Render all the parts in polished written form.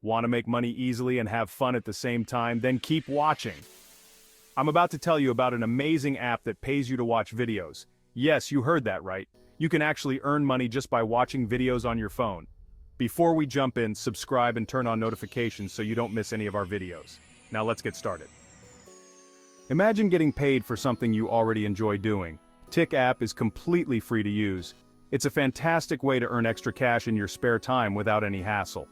Want to make money easily and have fun at the same time? Then keep watching. I'm about to tell you about an amazing app that pays you to watch videos. Yes, you heard that right. You can actually earn money just by watching videos on your phone. Before we jump in, subscribe and turn on notifications so you don't miss any of our videos. Now let's get started. Imagine getting paid for something you already enjoy doing. Tik app is completely free to use. It's a fantastic way to earn extra cash in your spare time without any hassle.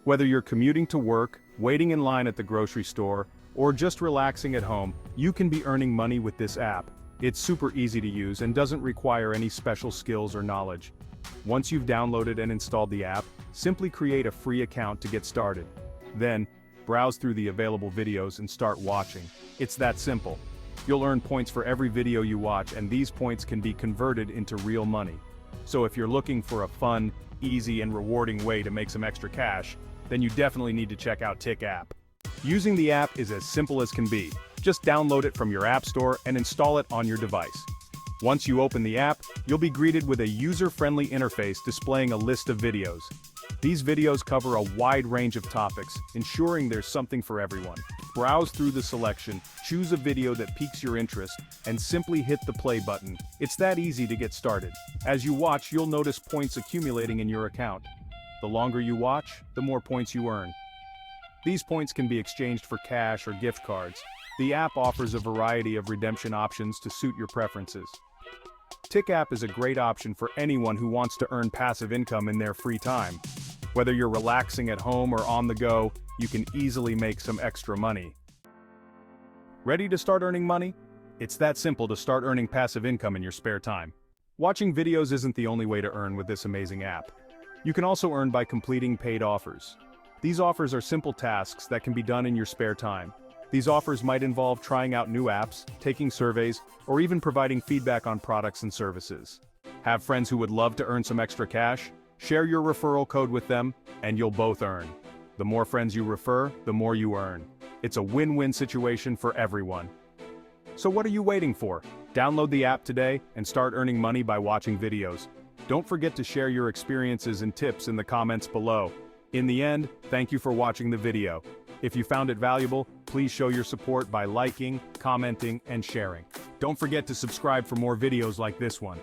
Whether you're commuting to work, waiting in line at the grocery store, or just relaxing at home, you can be earning money with this app. It's super easy to use and doesn't require any special skills or knowledge. Once you've downloaded and installed the app, simply create a free account to get started. Then, browse through the available videos and start watching. It's that simple. You'll earn points for every video you watch, and these points can be converted into real money. So if you're looking for a fun, easy, and rewarding way to make some extra cash, then you definitely need to check out Tik app. Using the app is as simple as can be. Just download it from your app store and install it on your device. Once you open the app, you'll be greeted with a user-friendly interface displaying a list of videos. These videos cover a wide range of topics, ensuring there's something for everyone. Browse through the selection, choose a video that piques your interest, and simply hit the play button. It's that easy to get started. As you watch, you'll notice points accumulating in your account. The longer you watch, the more points you earn. These points can be exchanged for cash or gift cards. The app offers a variety of redemption options to suit your preferences. Tik app is a great option for anyone who wants to earn passive income in their free time. Whether you're relaxing at home or on the go, you can easily make some extra money. Ready to start earning money? It's that simple to start earning passive income in your spare time. Watching videos isn't the only way to earn with this amazing app. You can also earn by completing paid offers. These offers are simple tasks that can be done in your spare time. These offers might involve trying out new apps, taking surveys, or even providing feedback on products and services. Have friends who would love to earn some extra cash? Share your referral code with them, and you'll both earn. The more friends you refer, the more you earn. It's a win-win situation for everyone. So what are you waiting for? Download the app today and start earning money by watching videos. Don't forget to share your experiences and tips in the comments below. In the end, thank you for watching the video. If you found it valuable, please show your support by liking, commenting, and sharing. Don't forget to subscribe for more videos like this one.